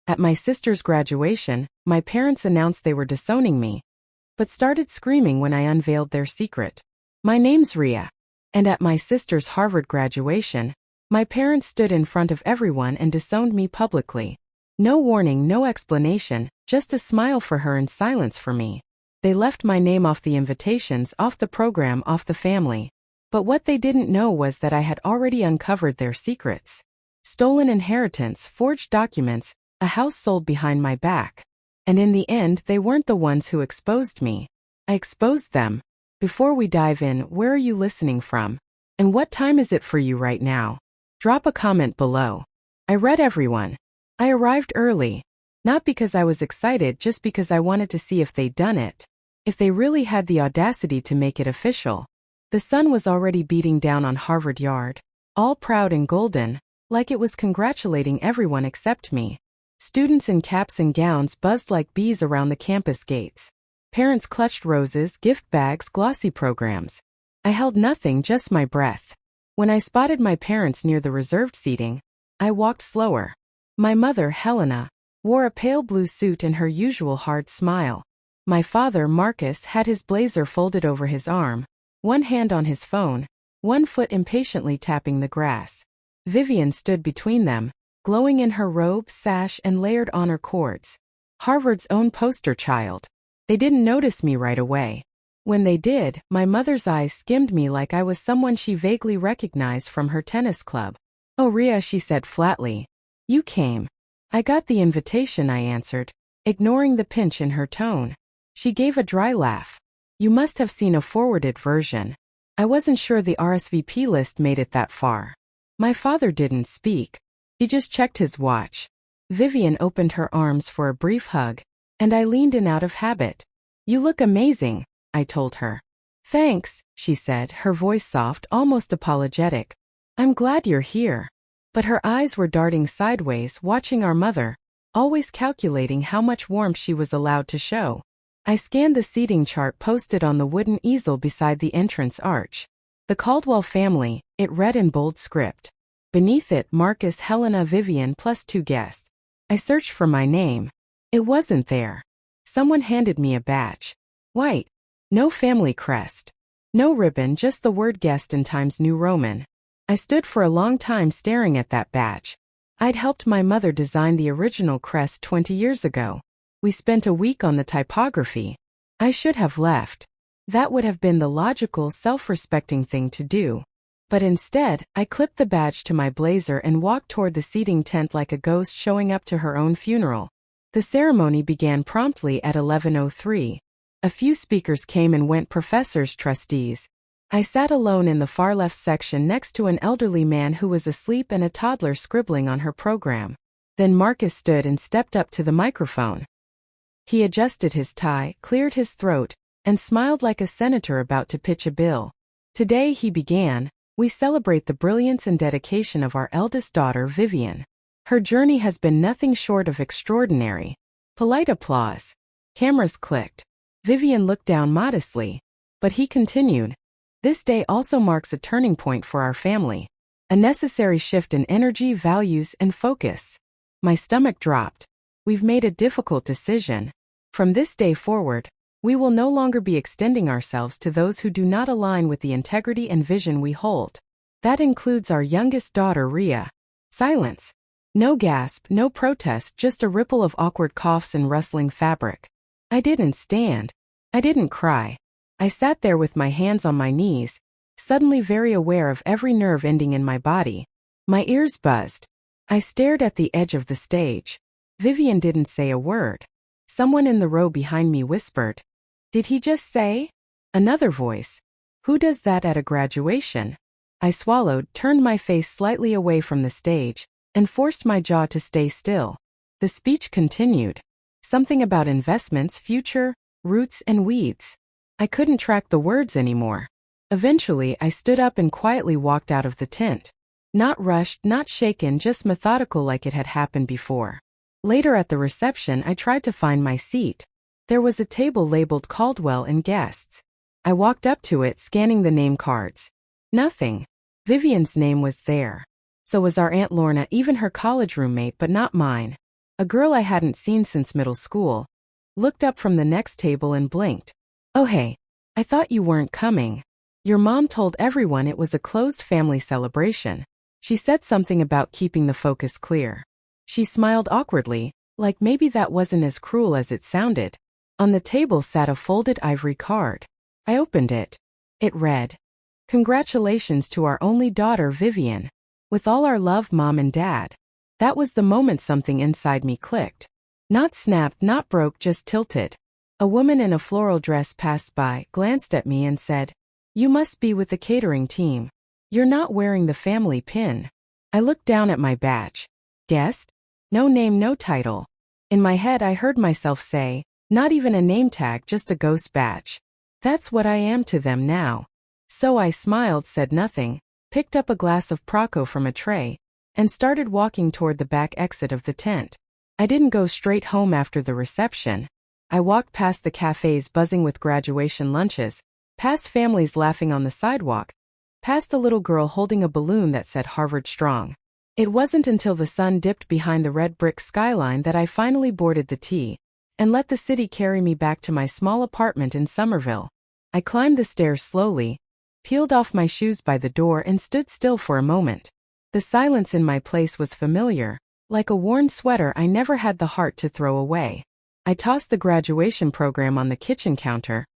At my sister's graduation, my parents announced they were disowning me, but started screaming when I unveiled their secret. My name's Ria. And at my sister's Harvard graduation, my parents stood in front of everyone and disowned me publicly. No warning, no explanation, just a smile for her and silence for me. They left my name off the invitations, off the program, off the family. But what they didn't know was that I had already uncovered their secrets. Stolen inheritance, forged documents, a house sold behind my back. And in the end, they weren't the ones who exposed me. I exposed them. Before we dive in, where are you listening from? And what time is it for you right now? Drop a comment below. I read everyone. I arrived early. Not because I was excited, just because I wanted to see if they'd done it. If they really had the audacity to make it official. The sun was already beating down on Harvard Yard, all proud and golden, like it was congratulating everyone except me. Students in caps and gowns buzzed like bees around the campus gates. Parents clutched roses, gift bags, glossy programs. I held nothing, just my breath. When I spotted my parents near the reserved seating, I walked slower. My mother, Helena, wore a pale blue suit and her usual hard smile. My father, Marcus, had his blazer folded over his arm, one hand on his phone, one foot impatiently tapping the grass. Vivian stood between them, glowing in her robe, sash, and layered honor cords. Harvard's own poster child. They didn't notice me right away. When they did, my mother's eyes skimmed me like I was someone she vaguely recognized from her tennis club. "Oh, Ria," she said flatly. "You came." "I got the invitation," I answered, ignoring the pinch in her tone. She gave a dry laugh. "You must have seen a forwarded version. I wasn't sure the RSVP list made it that far." My father didn't speak. He just checked his watch. Vivian opened her arms for a brief hug, and I leaned in out of habit. "You look amazing," I told her. "Thanks," she said, her voice soft, almost apologetic. "I'm glad you're here." But her eyes were darting sideways, watching our mother, always calculating how much warmth she was allowed to show. I scanned the seating chart posted on the wooden easel beside the entrance arch. The Caldwell family, it read in bold script. Beneath it, Marcus, Helena, Vivian plus 2 guests. I searched for my name. It wasn't there. Someone handed me a badge. White. No family crest. No ribbon, just the word guest in Times New Roman. I stood for a long time staring at that badge. I'd helped my mother design the original crest 20 years ago. We spent a week on the typography. I should have left. That would have been the logical, self-respecting thing to do. But instead, I clipped the badge to my blazer and walked toward the seating tent like a ghost showing up to her own funeral. The ceremony began promptly at 11:03. A few speakers came and went, professors, trustees. I sat alone in the far left section next to an elderly man who was asleep and a toddler scribbling on her program. Then Marcus stood and stepped up to the microphone. He adjusted his tie, cleared his throat, and smiled like a senator about to pitch a bill. "Today," he began, "we celebrate the brilliance and dedication of our eldest daughter, Vivian. Her journey has been nothing short of extraordinary." Polite applause. Cameras clicked. Vivian looked down modestly. But he continued. "This day also marks a turning point for our family. A necessary shift in energy, values, and focus." My stomach dropped. "We've made a difficult decision. From this day forward, we will no longer be extending ourselves to those who do not align with the integrity and vision we hold. That includes our youngest daughter, Ria." Silence. No gasp, no protest, just a ripple of awkward coughs and rustling fabric. I didn't stand. I didn't cry. I sat there with my hands on my knees, suddenly very aware of every nerve ending in my body. My ears buzzed. I stared at the edge of the stage. Vivian didn't say a word. Someone in the row behind me whispered, "Did he just say?" Another voice, "Who does that at a graduation?" I swallowed, turned my face slightly away from the stage, and forced my jaw to stay still. The speech continued. Something about investments, future, roots, and weeds. I couldn't track the words anymore. Eventually, I stood up and quietly walked out of the tent. Not rushed, not shaken, just methodical like it had happened before. Later at the reception, I tried to find my seat. There was a table labeled Caldwell and Guests. I walked up to it, scanning the name cards. Nothing. Vivian's name was there. So was our Aunt Lorna, even her college roommate, but not mine. A girl I hadn't seen since middle school. Looked up from the next table and blinked. "Oh hey, I thought you weren't coming. Your mom told everyone it was a closed family celebration." She said something about keeping the focus clear. She smiled awkwardly, like maybe that wasn't as cruel as it sounded. On the table sat a folded ivory card. I opened it. It read, "Congratulations to our only daughter Vivian. With all our love, Mom and Dad." That was the moment something inside me clicked. Not snapped, not broke, just tilted. A woman in a floral dress passed by, glanced at me and said, "You must be with the catering team. You're not wearing the family pin." I looked down at my badge. Guest? No name, no title. In my head I heard myself say, "Not even a name tag, just a ghost badge." That's what I am to them now. So I smiled, said nothing, picked up a glass of Prosecco from a tray, and started walking toward the back exit of the tent. I didn't go straight home after the reception. I walked past the cafes buzzing with graduation lunches, past families laughing on the sidewalk, past a little girl holding a balloon that said Harvard Strong. It wasn't until the sun dipped behind the red brick skyline that I finally boarded the T and let the city carry me back to my small apartment in Somerville. I climbed the stairs slowly, peeled off my shoes by the door and stood still for a moment. The silence in my place was familiar, like a worn sweater I never had the heart to throw away. I tossed the graduation program on the kitchen counter,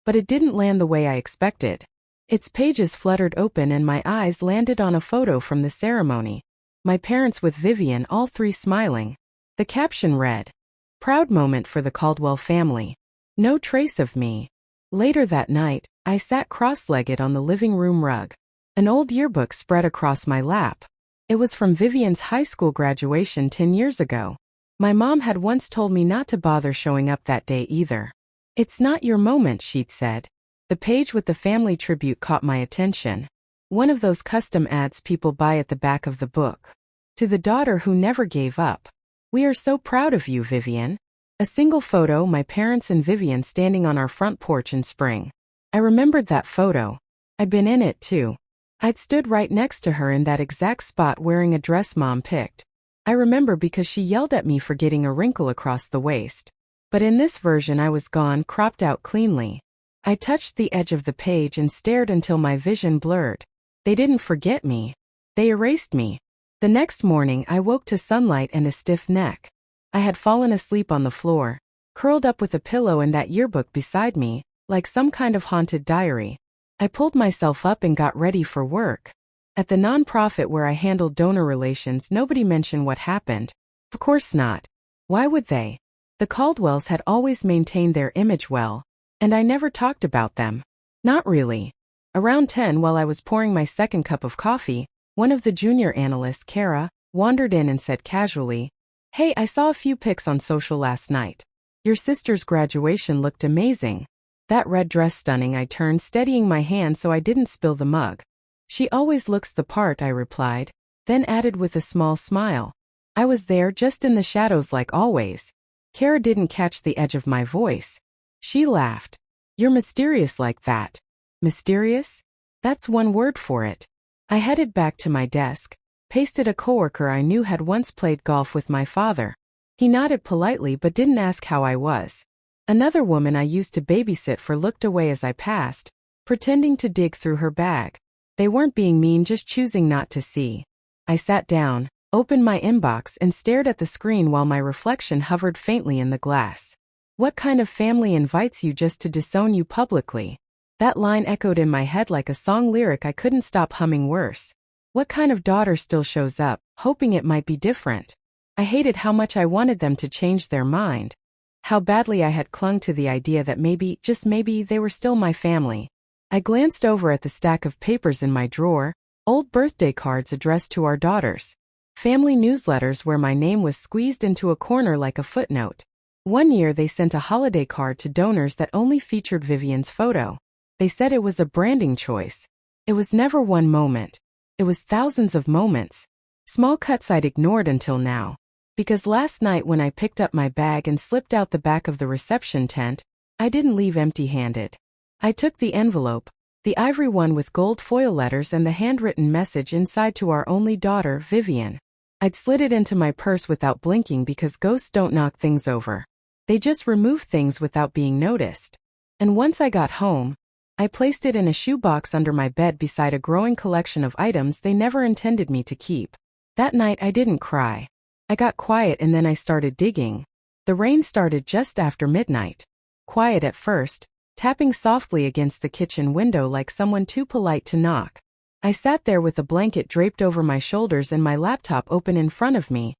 but it didn't land the way I expected. Its pages fluttered open and my eyes landed on a photo from the ceremony. My parents with Vivian, all three smiling. The caption read, "Proud moment for the Caldwell family. No trace of me." Later that night, I sat cross-legged on the living room rug. An old yearbook spread across my lap. It was from Vivian's high school graduation 10 years ago. My mom had once told me not to bother showing up that day either. "It's not your moment," she'd said. The page with the family tribute caught my attention. One of those custom ads people buy at the back of the book. "To the daughter who never gave up. We are so proud of you, Vivian." A single photo, my parents and Vivian standing on our front porch in spring. I remembered that photo. I'd been in it too. I'd stood right next to her in that exact spot wearing a dress Mom picked. I remember because she yelled at me for getting a wrinkle across the waist. But in this version I was gone, cropped out cleanly. I touched the edge of the page and stared until my vision blurred. They didn't forget me. They erased me. The next morning I woke to sunlight and a stiff neck. I had fallen asleep on the floor, curled up with a pillow and that yearbook beside me, like some kind of haunted diary. I pulled myself up and got ready for work. At the nonprofit where I handled donor relations, nobody mentioned what happened. Of course not. Why would they? The Caldwells had always maintained their image well, and I never talked about them. Not really. Around 10, while I was pouring my second cup of coffee, one of the junior analysts, Kara, wandered in and said casually, "Hey, I saw a few pics on social last night. Your sister's graduation looked amazing." "That red dress stunning," I turned, steadying my hand so I didn't spill the mug. "She always looks the part," I replied, then added with a small smile, "I was there, just in the shadows like always." Kara didn't catch the edge of my voice. She laughed. "You're mysterious like that." Mysterious? That's one word for it. I headed back to my desk, pasted a coworker I knew had once played golf with my father. He nodded politely but didn't ask how I was. Another woman I used to babysit for looked away as I passed, pretending to dig through her bag. They weren't being mean, just choosing not to see. I sat down, opened my inbox and stared at the screen while my reflection hovered faintly in the glass. What kind of family invites you just to disown you publicly? That line echoed in my head like a song lyric I couldn't stop humming worse. What kind of daughter still shows up, hoping it might be different? I hated how much I wanted them to change their mind. How badly I had clung to the idea that maybe, just maybe, they were still my family. I glanced over at the stack of papers in my drawer, old birthday cards addressed to our daughters. Family newsletters where my name was squeezed into a corner like a footnote. One year they sent a holiday card to donors that only featured Vivian's photo. They said it was a branding choice. It was never one moment. It was thousands of moments. Small cuts I'd ignored until now. Because last night when I picked up my bag and slipped out the back of the reception tent, I didn't leave empty-handed. I took the envelope, the ivory one with gold foil letters and the handwritten message inside to our only daughter, Vivian. I'd slid it into my purse without blinking because ghosts don't knock things over. They just remove things without being noticed. And once I got home, I placed it in a shoebox under my bed beside a growing collection of items they never intended me to keep. That night I didn't cry. I got quiet and then I started digging. The rain started just after midnight. Quiet at first, tapping softly against the kitchen window like someone too polite to knock. I sat there with a blanket draped over my shoulders and my laptop open in front of me,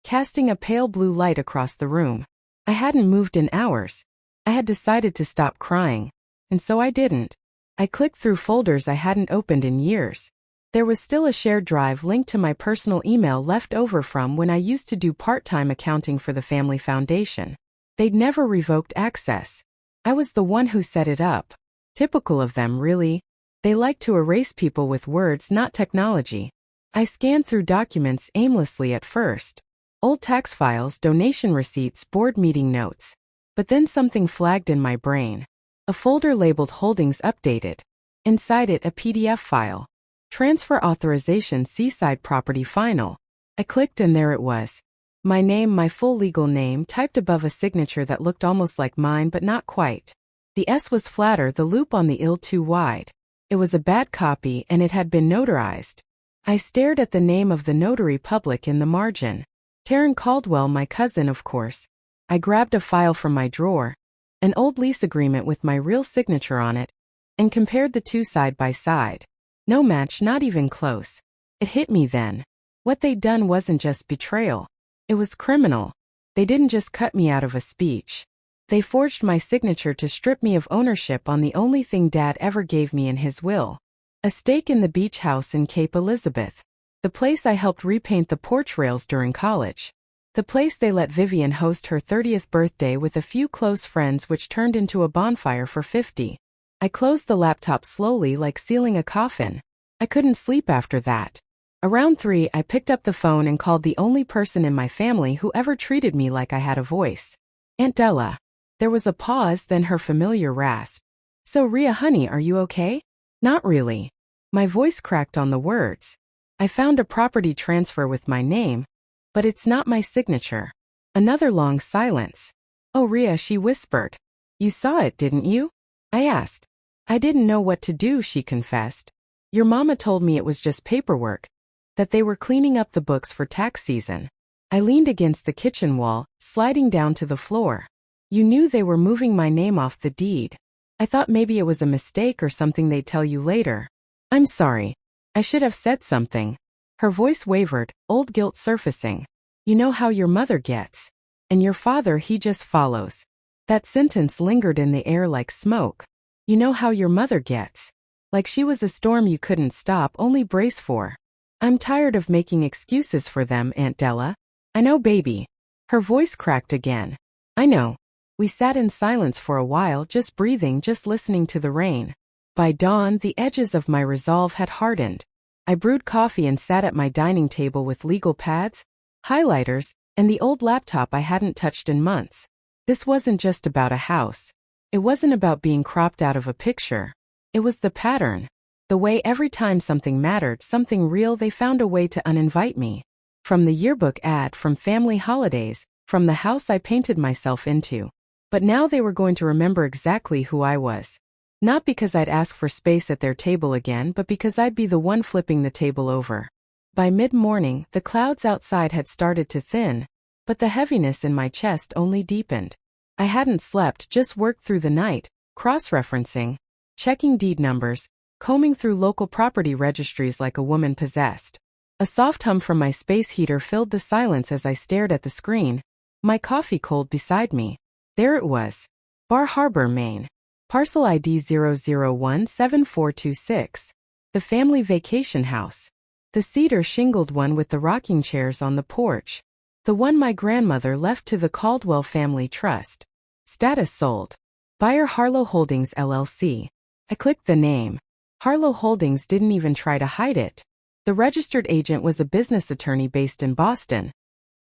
casting a pale blue light across the room. I hadn't moved in hours. I had decided to stop crying, and so I didn't. I clicked through folders I hadn't opened in years. There was still a shared drive linked to my personal email left over from when I used to do part-time accounting for the family foundation. They'd never revoked access. I was the one who set it up. Typical of them, really. They like to erase people with words, not technology. I scanned through documents aimlessly at first. Old tax files, donation receipts, board meeting notes. But then something flagged in my brain. A folder labeled Holdings Updated. Inside it, a PDF file. Transfer Authorization Seaside Property Final. I clicked and there it was. My name, my full legal name, typed above a signature that looked almost like mine but not quite. The S was flatter, the loop on the ill too wide. It was a bad copy and it had been notarized. I stared at the name of the notary public in the margin. Taryn Caldwell, my cousin, of course. I grabbed a file from my drawer, an old lease agreement with my real signature on it, and compared the two side by side. No match, not even close. It hit me then. What they'd done wasn't just betrayal. It was criminal. They didn't just cut me out of a speech. They forged my signature to strip me of ownership on the only thing Dad ever gave me in his will. A stake in the beach house in Cape Elizabeth. The place I helped repaint the porch rails during college. The place they let Vivian host her 30th birthday with a few close friends, which turned into a bonfire for 50. I closed the laptop slowly, like sealing a coffin. I couldn't sleep after that. Around 3, I picked up the phone and called the only person in my family who ever treated me like I had a voice. Aunt Della. There was a pause, then her familiar rasp. So Rhea, honey, are you okay? Not really. My voice cracked on the words. I found a property transfer with my name, but it's not my signature. Another long silence. Oh, Rhea, she whispered. You saw it, didn't you? I asked. I didn't know what to do, she confessed. Your mama told me it was just paperwork, that they were cleaning up the books for tax season. I leaned against the kitchen wall, sliding down to the floor. You knew they were moving my name off the deed. I thought maybe it was a mistake or something they'd tell you later. I'm sorry. I should have said something. Her voice wavered, old guilt surfacing. You know how your mother gets. And your father, he just follows. That sentence lingered in the air like smoke. You know how your mother gets. Like she was a storm you couldn't stop, only brace for. I'm tired of making excuses for them, Aunt Della. I know, baby. Her voice cracked again. I know. We sat in silence for a while, just breathing, just listening to the rain. By dawn, the edges of my resolve had hardened. I brewed coffee and sat at my dining table with legal pads, highlighters, and the old laptop I hadn't touched in months. This wasn't just about a house. It wasn't about being cropped out of a picture. It was the pattern. The way every time something mattered, something real, they found a way to uninvite me. From the yearbook ad, from family holidays, from the house I painted myself into. But now they were going to remember exactly who I was. Not because I'd ask for space at their table again, but because I'd be the one flipping the table over. By mid-morning, the clouds outside had started to thin, but the heaviness in my chest only deepened. I hadn't slept, just worked through the night, cross-referencing, checking deed numbers, combing through local property registries like a woman possessed. A soft hum from my space heater filled the silence as I stared at the screen, my coffee cold beside me. There it was. Bar Harbor, Maine. Parcel ID 0017426. The family vacation house. The cedar shingled one with the rocking chairs on the porch. The one my grandmother left to the Caldwell Family Trust. Status sold. Buyer Harlow Holdings LLC. I clicked the name. Harlow Holdings didn't even try to hide it. The registered agent was a business attorney based in Boston.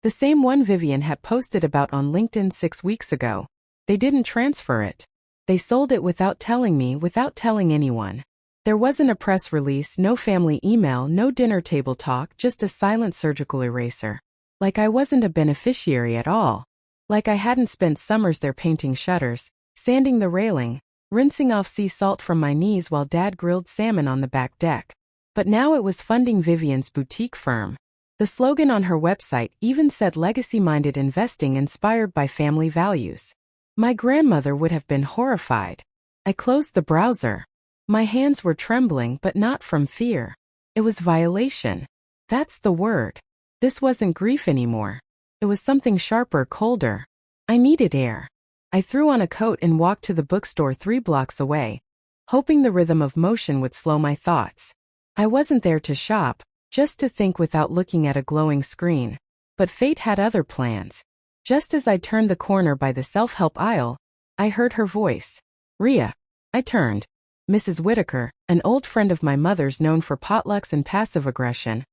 The same one Vivian had posted about on LinkedIn 6 weeks ago. They didn't transfer it. They sold it without telling me, without telling anyone. There wasn't a press release, no family email, no dinner table talk, just a silent surgical eraser. Like I wasn't a beneficiary at all. Like I hadn't spent summers there painting shutters, sanding the railing, rinsing off sea salt from my knees while Dad grilled salmon on the back deck. But now it was funding Vivian's boutique firm. The slogan on her website even said legacy-minded investing inspired by family values. My grandmother would have been horrified. I closed the browser. My hands were trembling, but not from fear. It was violation. That's the word. This wasn't grief anymore. It was something sharper, colder. I needed air. I threw on a coat and walked to the bookstore 3 blocks away, hoping the rhythm of motion would slow my thoughts. I wasn't there to shop, just to think without looking at a glowing screen. But fate had other plans. Just as I turned the corner by the self-help aisle, I heard her voice. Rhea. I turned. Mrs. Whitaker, an old friend of my mother's known for potlucks and passive aggression,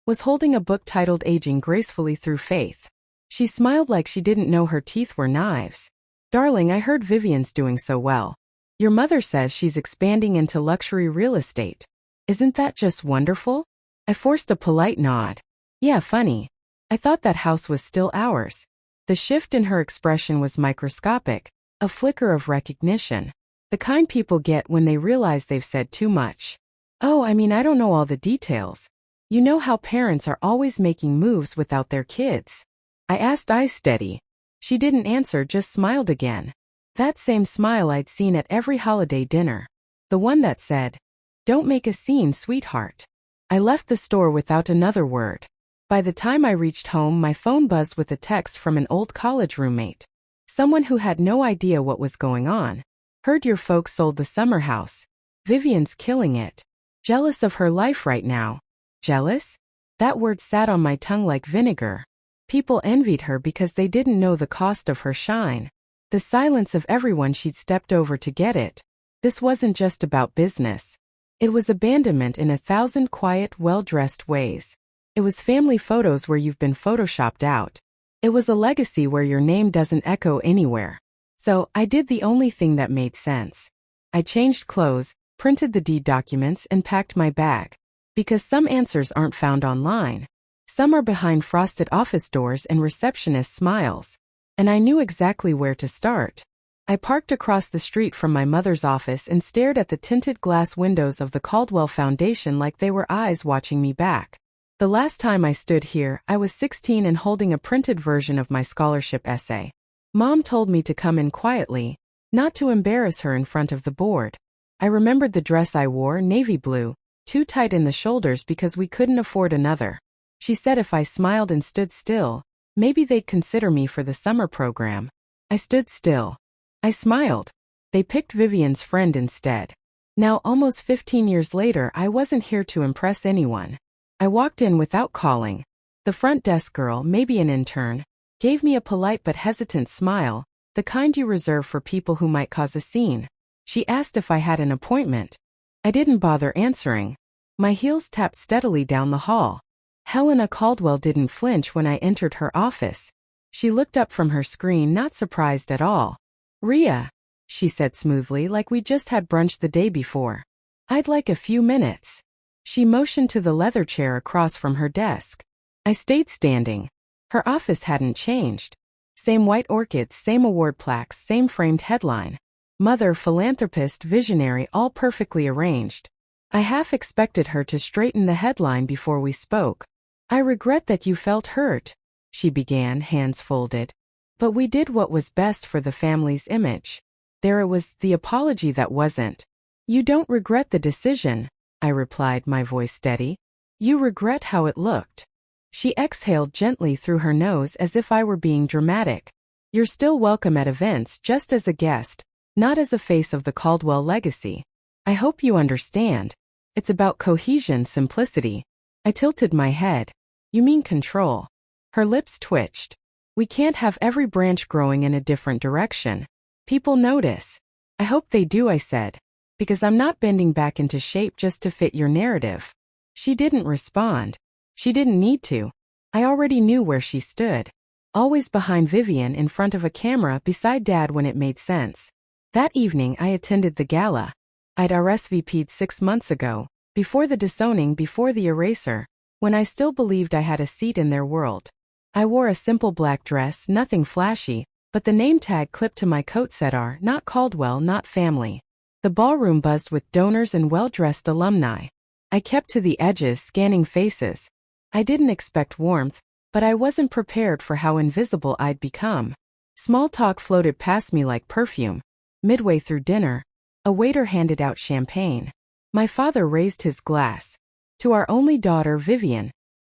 was holding a book titled Aging Gracefully Through Faith. She smiled like she didn't know her teeth were knives. Darling, I heard Vivian's doing so well. Your mother says she's expanding into luxury real estate. Isn't that just wonderful? I forced a polite nod. Yeah, funny. I thought that house was still ours. The shift in her expression was microscopic, a flicker of recognition. The kind people get when they realize they've said too much. Oh, I don't know all the details. You know how parents are always making moves without their kids. I asked, eyes steady. She didn't answer, just smiled again. That same smile I'd seen at every holiday dinner. The one that said, "Don't make a scene, sweetheart." I left the store without another word. By the time I reached home, my phone buzzed with a text from an old college roommate. Someone who had no idea what was going on. Heard your folks sold the summer house. Vivian's killing it. Jealous of her life right now. Jealous? That word sat on my tongue like vinegar. People envied her because they didn't know the cost of her shine. The silence of everyone she'd stepped over to get it. This wasn't just about business. It was abandonment in 1,000 quiet, well-dressed ways. It was family photos where you've been photoshopped out. It was a legacy where your name doesn't echo anywhere. So, I did the only thing that made sense. I changed clothes, printed the deed documents, and packed my bag. Because some answers aren't found online. Some are behind frosted office doors and receptionist smiles. And I knew exactly where to start. I parked across the street from my mother's office and stared at the tinted glass windows of the Caldwell Foundation like they were eyes watching me back. The last time I stood here, I was 16 and holding a printed version of my scholarship essay. Mom told me to come in quietly, not to embarrass her in front of the board. I remembered the dress I wore, navy blue, too tight in the shoulders because we couldn't afford another. She said if I smiled and stood still, maybe they'd consider me for the summer program. I stood still. I smiled. They picked Vivian's friend instead. Now, almost 15 years later, I wasn't here to impress anyone. I walked in without calling. The front desk girl, maybe an intern, gave me a polite but hesitant smile, the kind you reserve for people who might cause a scene. She asked if I had an appointment. I didn't bother answering. My heels tapped steadily down the hall. Helena Caldwell didn't flinch when I entered her office. She looked up from her screen, not surprised at all. Rhea, she said smoothly, like we just had brunch the day before. I'd like a few minutes. She motioned to the leather chair across from her desk. I stayed standing. Her office hadn't changed. Same white orchids, same award plaques, same framed headline. Mother, philanthropist, visionary, all perfectly arranged. I half expected her to straighten the headline before we spoke. I regret that you felt hurt, she began, hands folded. But we did what was best for the family's image. There it was, the apology that wasn't. You don't regret the decision, I replied, my voice steady. You regret how it looked. She exhaled gently through her nose as if I were being dramatic. You're still welcome at events, just as a guest, not as a face of the Caldwell legacy. I hope you understand. It's about cohesion, simplicity. I tilted my head. You mean control. Her lips twitched. We can't have every branch growing in a different direction. People notice. I hope they do, I said. Because I'm not bending back into shape just to fit your narrative. She didn't respond. She didn't need to. I already knew where she stood. Always behind Vivian, in front of a camera, beside Dad when it made sense. That evening I attended the gala. I'd RSVP'd 6 months ago, before the disowning, before the eraser, when I still believed I had a seat in their world. I wore a simple black dress, nothing flashy, but the name tag clipped to my coat said R, not Caldwell, not family. The ballroom buzzed with donors and well-dressed alumni. I kept to the edges, scanning faces. I didn't expect warmth, but I wasn't prepared for how invisible I'd become. Small talk floated past me like perfume. Midway through dinner, a waiter handed out champagne. My father raised his glass. To our only daughter, Vivian,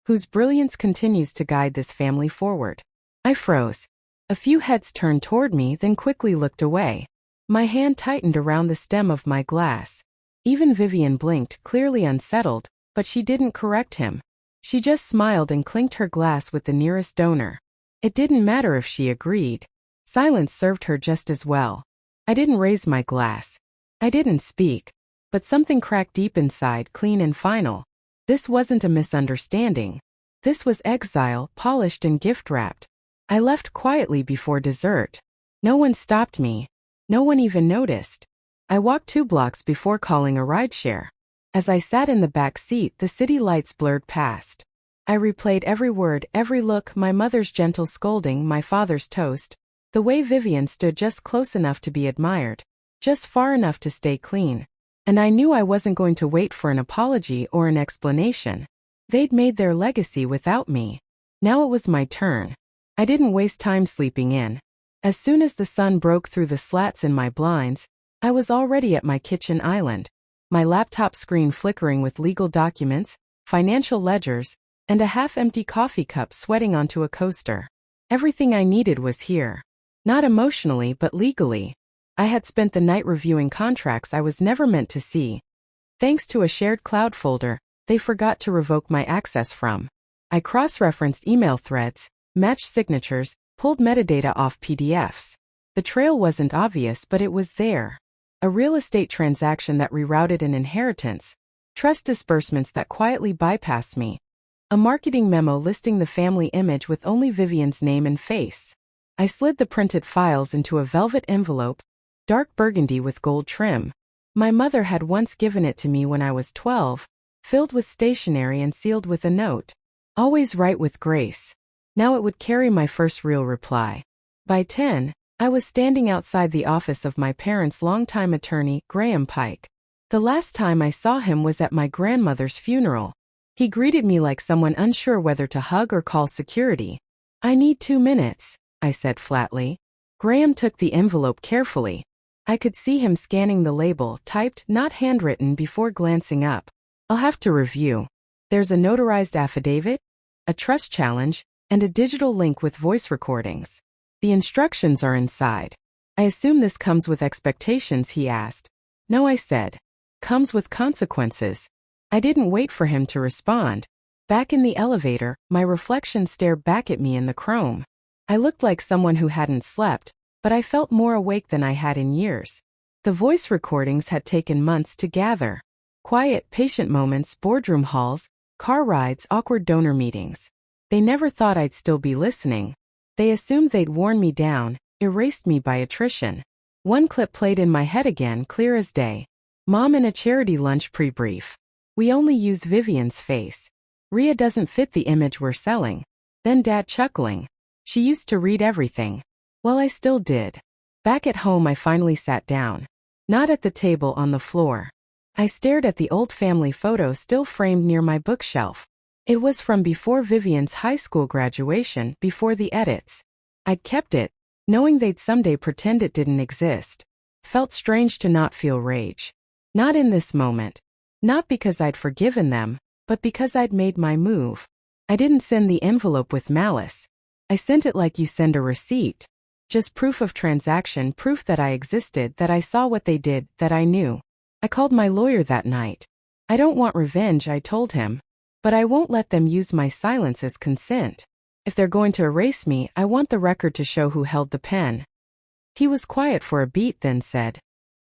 whose brilliance continues to guide this family forward. I froze. A few heads turned toward me, then quickly looked away. My hand tightened around the stem of my glass. Even Vivian blinked, clearly unsettled, but she didn't correct him. She just smiled and clinked her glass with the nearest donor. It didn't matter if she agreed. Silence served her just as well. I didn't raise my glass. I didn't speak. But something cracked deep inside, clean and final. This wasn't a misunderstanding. This was exile, polished and gift-wrapped. I left quietly before dessert. No one stopped me. No one even noticed. I walked 2 blocks before calling a rideshare. As I sat in the back seat, the city lights blurred past. I replayed every word, every look, my mother's gentle scolding, my father's toast, the way Vivian stood just close enough to be admired, just far enough to stay clean. And I knew I wasn't going to wait for an apology or an explanation. They'd made their legacy without me. Now it was my turn. I didn't waste time sleeping in. As soon as the sun broke through the slats in my blinds, I was already at my kitchen island, my laptop screen flickering with legal documents, financial ledgers, and a half-empty coffee cup sweating onto a coaster. Everything I needed was here. Not emotionally, but legally. I had spent the night reviewing contracts I was never meant to see. Thanks to a shared cloud folder, they forgot to revoke my access from. I cross-referenced email threads, matched signatures, pulled metadata off PDFs. The trail wasn't obvious, but it was there. A real estate transaction that rerouted an inheritance. Trust disbursements that quietly bypassed me. A marketing memo listing the family image with only Vivian's name and face. I slid the printed files into a velvet envelope, dark burgundy with gold trim. My mother had once given it to me when I was 12, filled with stationery and sealed with a note. Always write with grace. Now it would carry my first real reply. By 10, I was standing outside the office of my parents' longtime attorney, Graham Pike. The last time I saw him was at my grandmother's funeral. He greeted me like someone unsure whether to hug or call security. "I need 2 minutes," I said flatly. Graham took the envelope carefully. I could see him scanning the label, typed, not handwritten, before glancing up. "I'll have to review. There's a notarized affidavit, a trust challenge, and a digital link with voice recordings. The instructions are inside. I assume this comes with expectations," he asked. "No," I said. "Comes with consequences." I didn't wait for him to respond. Back in the elevator, my reflection stared back at me in the chrome. I looked like someone who hadn't slept, but I felt more awake than I had in years. The voice recordings had taken months to gather. Quiet, patient moments, boardroom halls, car rides, awkward donor meetings. They never thought I'd still be listening. They assumed they'd worn me down, erased me by attrition. One clip played in my head again, clear as day. Mom in a charity lunch pre-brief. "We only use Vivian's face. Rhea doesn't fit the image we're selling." Then Dad chuckling. "She used to read everything." Well, I still did. Back at home, I finally sat down. Not at the table, on the floor. I stared at the old family photo still framed near my bookshelf. It was from before Vivian's high school graduation, before the edits. I'd kept it, knowing they'd someday pretend it didn't exist. Felt strange to not feel rage. Not in this moment. Not because I'd forgiven them, but because I'd made my move. I didn't send the envelope with malice. I sent it like you send a receipt. Just proof of transaction, proof that I existed, that I saw what they did, that I knew. I called my lawyer that night. "I don't want revenge," I told him. "But I won't let them use my silence as consent. If they're going to erase me, I want the record to show who held the pen." He was quiet for a beat, then said,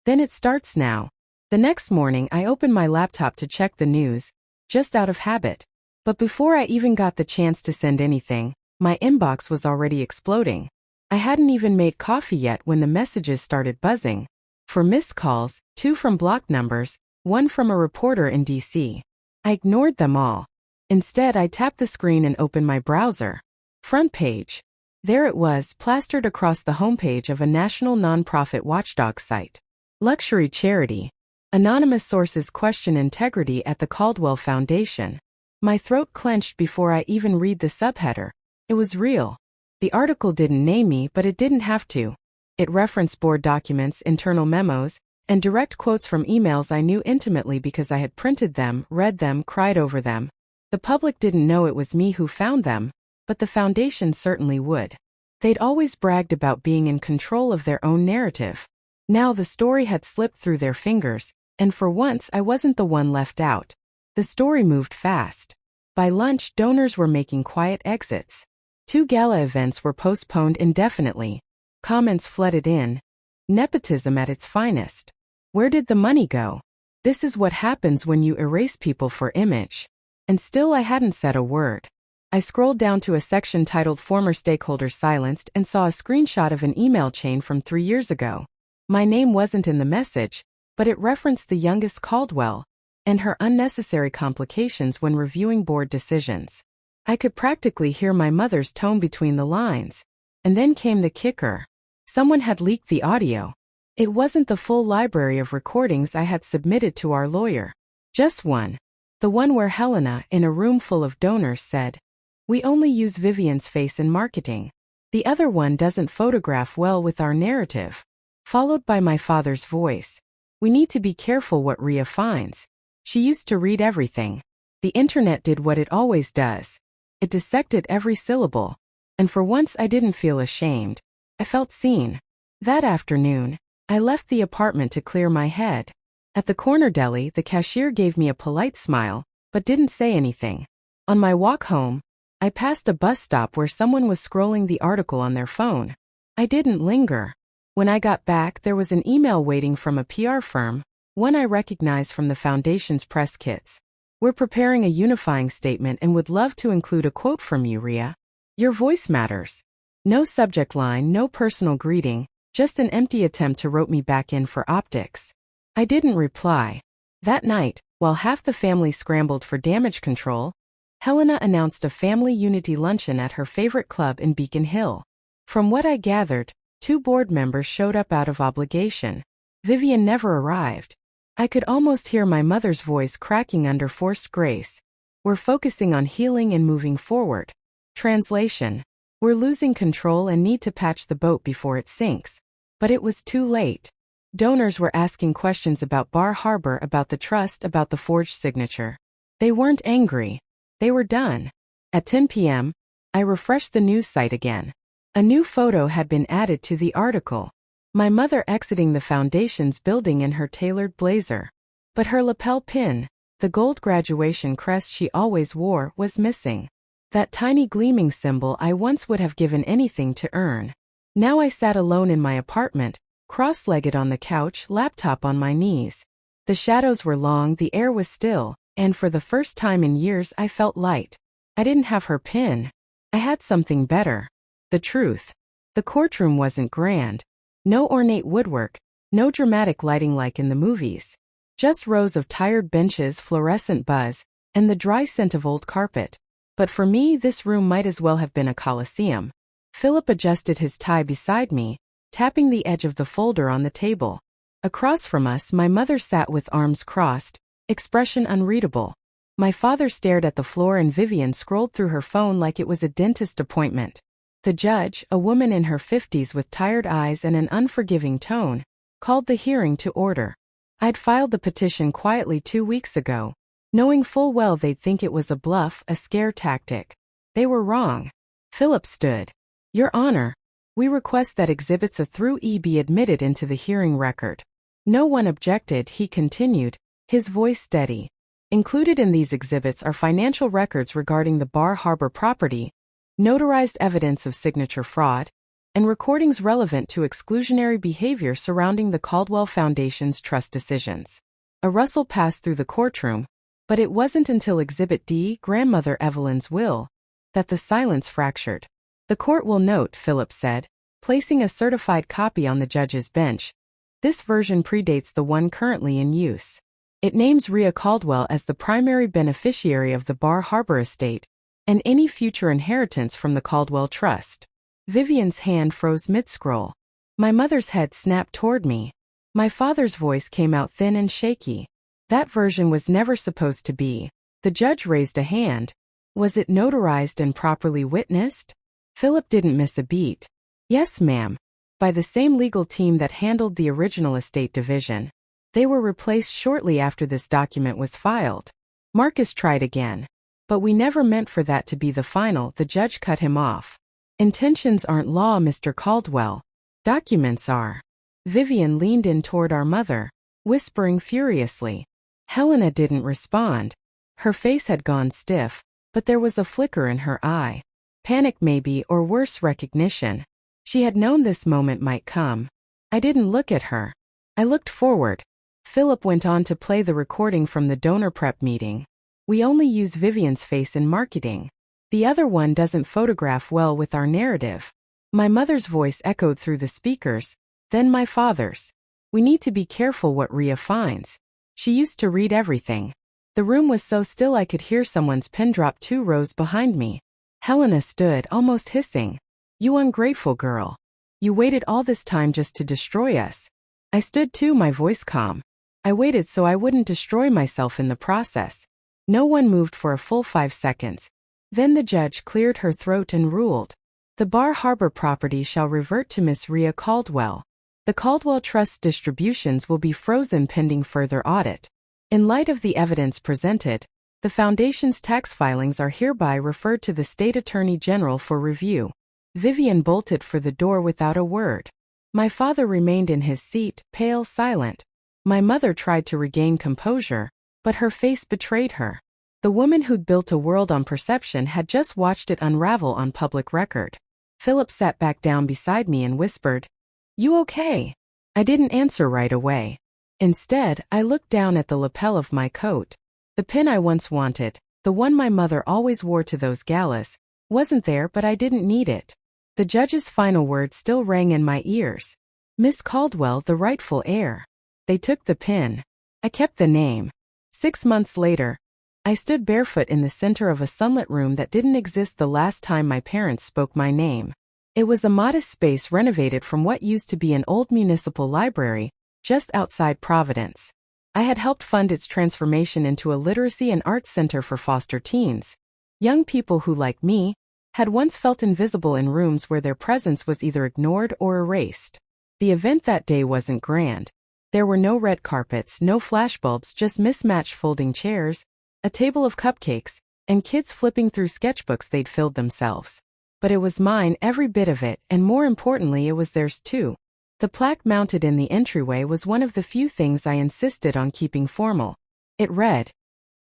"Then it starts now." The next morning, I opened my laptop to check the news, just out of habit. But before I even got the chance to send anything, my inbox was already exploding. I hadn't even made coffee yet when the messages started buzzing. For missed calls, 2 from blocked numbers, 1 from a reporter in D.C. I ignored them all. Instead, I tapped the screen and opened my browser. Front page. There it was, plastered across the homepage of a national nonprofit watchdog site. Luxury charity. Anonymous sources question integrity at the Caldwell Foundation. My throat clenched before I even read the subheader. It was real. The article didn't name me, but it didn't have to. It referenced board documents, internal memos, and direct quotes from emails I knew intimately because I had printed them, read them, cried over them. The public didn't know it was me who found them, but the foundation certainly would. They'd always bragged about being in control of their own narrative. Now the story had slipped through their fingers, and for once I wasn't the one left out. The story moved fast. By lunch, donors were making quiet exits. 2 gala events were postponed indefinitely. Comments flooded in. Nepotism at its finest. Where did the money go? This is what happens when you erase people for image. And still I hadn't said a word. I scrolled down to a section titled Former Stakeholders Silenced and saw a screenshot of an email chain from 3 years ago. My name wasn't in the message, but it referenced the youngest Caldwell and her unnecessary complications when reviewing board decisions. I could practically hear my mother's tone between the lines. And then came the kicker. Someone had leaked the audio. It wasn't the full library of recordings I had submitted to our lawyer. Just one. The one where Helena, in a room full of donors, said, "We only use Vivian's face in marketing. The other one doesn't photograph well with our narrative." Followed by my father's voice. "We need to be careful what Rhea finds. She used to read everything. The internet did what it always does. It dissected every syllable. And for once I didn't feel ashamed. I felt seen. That afternoon, I left the apartment to clear my head. At the corner deli, the cashier gave me a polite smile, but didn't say anything. On my walk home, I passed a bus stop where someone was scrolling the article on their phone. I didn't linger. When I got back, there was an email waiting from a PR firm, one I recognized from the Foundation's press kits. "We're preparing a unifying statement and would love to include a quote from you, Rhea. Your voice matters." No subject line, no personal greeting, just an empty attempt to rope me back in for optics. I didn't reply. That night, while half the family scrambled for damage control, Helena announced a family unity luncheon at her favorite club in Beacon Hill. From what I gathered, 2 board members showed up out of obligation. Vivian never arrived. I could almost hear my mother's voice cracking under forced grace. "We're focusing on healing and moving forward." Translation: "We're losing control and need to patch the boat before it sinks." But it was too late. Donors were asking questions about Bar Harbor, about the trust, about the forged signature. They weren't angry. They were done. At 10 p.m., I refreshed the news site again. A new photo had been added to the article. My mother exiting the Foundation's building in her tailored blazer. But her lapel pin, the gold graduation crest she always wore, was missing. That tiny gleaming symbol I once would have given anything to earn. Now I sat alone in my apartment, cross-legged on the couch, laptop on my knees. The shadows were long, the air was still, and for the first time in years I felt light. I didn't have her pin. I had something better. The truth. The courtroom wasn't grand. No ornate woodwork, no dramatic lighting like in the movies. Just rows of tired benches, fluorescent buzz, and the dry scent of old carpet. But for me, this room might as well have been a coliseum. Philip adjusted his tie beside me, tapping the edge of the folder on the table. Across from us, my mother sat with arms crossed, expression unreadable. My father stared at the floor and Vivian scrolled through her phone like it was a dentist appointment. The judge, a woman in her 50s with tired eyes and an unforgiving tone, called the hearing to order. I'd filed the petition quietly 2 weeks ago, knowing full well they'd think it was a bluff, a scare tactic. They were wrong. Philip stood. "Your Honor, we request that Exhibits A through E be admitted into the hearing record." No one objected, he continued, his voice steady. "Included in these exhibits are financial records regarding the Bar Harbor property, notarized evidence of signature fraud, and recordings relevant to exclusionary behavior surrounding the Caldwell Foundation's trust decisions." A rustle passed through the courtroom, but it wasn't until Exhibit D, Grandmother Evelyn's will, that the silence fractured. "The court will note," Philip said, placing a certified copy on the judge's bench, This version predates the one currently in use. It names Rhea Caldwell as the primary beneficiary of the Bar Harbor estate and any future inheritance from the Caldwell Trust. Vivian's hand froze mid-scroll. My mother's head snapped toward me. My father's voice came out thin and shaky. That version was never supposed to be. The judge raised a hand. Was it notarized and properly witnessed? Philip didn't miss a beat. Yes, ma'am. By the same legal team that handled the original estate division. They were replaced shortly after this document was filed. Marcus tried again. But we never meant for that to be the final. The judge cut him off. Intentions aren't law, Mr. Caldwell. Documents are. Vivian leaned in toward our mother, whispering furiously. Helena didn't respond. Her face had gone stiff, but there was a flicker in her eye. Panic maybe, or worse, recognition. She had known this moment might come. I didn't look at her. I looked forward. Philip went on to play the recording from the donor prep meeting. We only use Vivian's face in marketing. The other one doesn't photograph well with our narrative. My mother's voice echoed through the speakers, then my father's. We need to be careful what Rhea finds. She used to read everything. The room was so still I could hear someone's pin drop 2 rows behind me. Helena stood, almost hissing. You ungrateful girl. You waited all this time just to destroy us. I stood too, my voice calm. I waited so I wouldn't destroy myself in the process. No one moved for a full 5 seconds. Then the judge cleared her throat and ruled. The Bar Harbor property shall revert to Miss Rhea Caldwell. The Caldwell Trust's distributions will be frozen pending further audit. In light of the evidence presented, the Foundation's tax filings are hereby referred to the State Attorney General for review. Vivian bolted for the door without a word. My father remained in his seat, pale, silent. My mother tried to regain composure, but her face betrayed her. The woman who'd built a world on perception had just watched it unravel on public record. Philip sat back down beside me and whispered, "You okay?" I didn't answer right away. Instead, I looked down at the lapel of my coat. The pin I once wanted, the one my mother always wore to those galas, wasn't there, but I didn't need it. The judge's final word still rang in my ears. Miss Caldwell, the rightful heir. They took the pin. I kept the name. 6 months later, I stood barefoot in the center of a sunlit room that didn't exist the last time my parents spoke my name. It was a modest space renovated from what used to be an old municipal library, just outside Providence. I had helped fund its transformation into a literacy and arts center for foster teens. Young people who, like me, had once felt invisible in rooms where their presence was either ignored or erased. The event that day wasn't grand. There were no red carpets, no flashbulbs, just mismatched folding chairs, a table of cupcakes, and kids flipping through sketchbooks they'd filled themselves. But it was mine, every bit of it, and more importantly it was theirs too. The plaque mounted in the entryway was one of the few things I insisted on keeping formal. It read,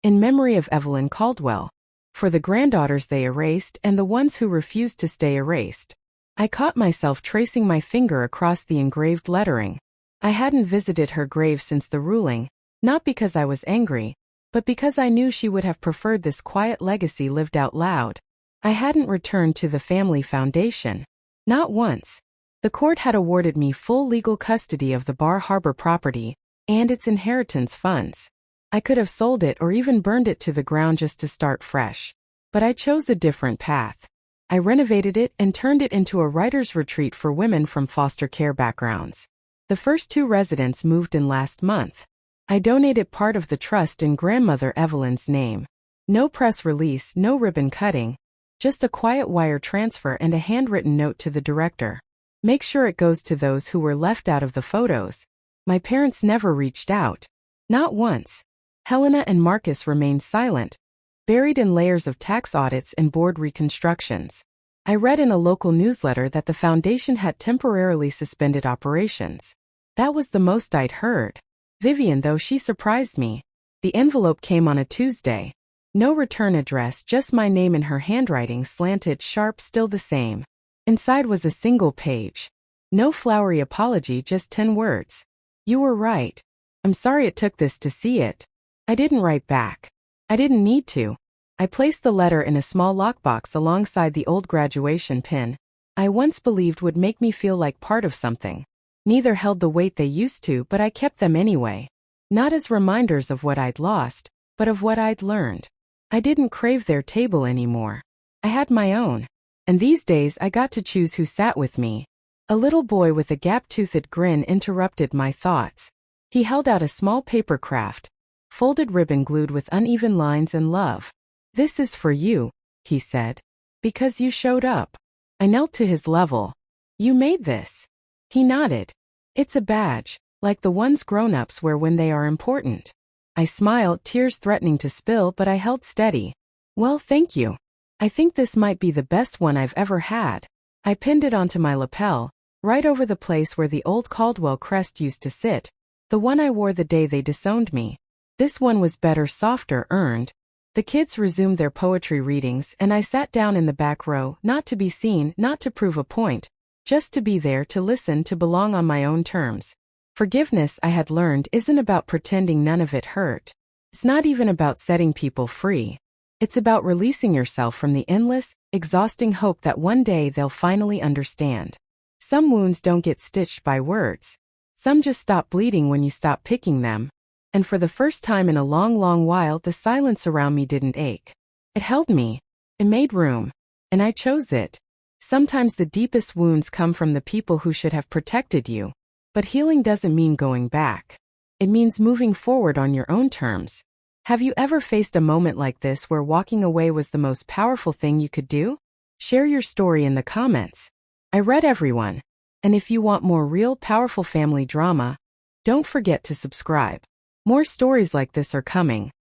"In memory of Evelyn Caldwell. For the granddaughters they erased and the ones who refused to stay erased." I caught myself tracing my finger across the engraved lettering. I hadn't visited her grave since the ruling, not because I was angry, but because I knew she would have preferred this quiet legacy lived out loud. I hadn't returned to the family foundation. Not once. The court had awarded me full legal custody of the Bar Harbor property and its inheritance funds. I could have sold it or even burned it to the ground just to start fresh. But I chose a different path. I renovated it and turned it into a writer's retreat for women from foster care backgrounds. The first 2 residents moved in last month. I donated part of the trust in grandmother Evelyn's name. No press release, no ribbon cutting, just a quiet wire transfer and a handwritten note to the director. Make sure it goes to those who were left out of the photos. My parents never reached out. Not once. Helena and Marcus remained silent, buried in layers of tax audits and board reconstructions. I read in a local newsletter that the foundation had temporarily suspended operations. That was the most I'd heard. Vivian, though, she surprised me. The envelope came on a Tuesday. No return address, just my name in her handwriting, slanted, sharp, still the same. Inside was a single page. No flowery apology, just 10 words. "You were right. I'm sorry it took this to see it." I didn't write back. I didn't need to. I placed the letter in a small lockbox alongside the old graduation pin I once believed would make me feel like part of something. Neither held the weight they used to, but I kept them anyway. Not as reminders of what I'd lost, but of what I'd learned. I didn't crave their table anymore. I had my own. And these days I got to choose who sat with me. A little boy with a gap-toothed grin interrupted my thoughts. He held out a small paper craft, folded ribbon glued with uneven lines and love. "This is for you," he said. "Because you showed up." I knelt to his level. "You made this?" He nodded. "It's a badge, like the ones grown-ups wear when they are important." I smiled, tears threatening to spill, but I held steady. "Well, thank you. I think this might be the best one I've ever had." I pinned it onto my lapel, right over the place where the old Caldwell crest used to sit, the one I wore the day they disowned me. This one was better, softer, earned. The kids resumed their poetry readings, and I sat down in the back row, not to be seen, not to prove a point, just to be there, to listen, to belong on my own terms. Forgiveness, I had learned, isn't about pretending none of it hurt. It's not even about setting people free. It's about releasing yourself from the endless, exhausting hope that one day they'll finally understand. Some wounds don't get stitched by words. Some just stop bleeding when you stop picking them. And for the first time in a long, long while, the silence around me didn't ache. It held me. It made room. And I chose it. Sometimes the deepest wounds come from the people who should have protected you. But healing doesn't mean going back. It means moving forward on your own terms. Have you ever faced a moment like this where walking away was the most powerful thing you could do? Share your story in the comments. I read everyone. And if you want more real, powerful family drama, don't forget to subscribe. More stories like this are coming.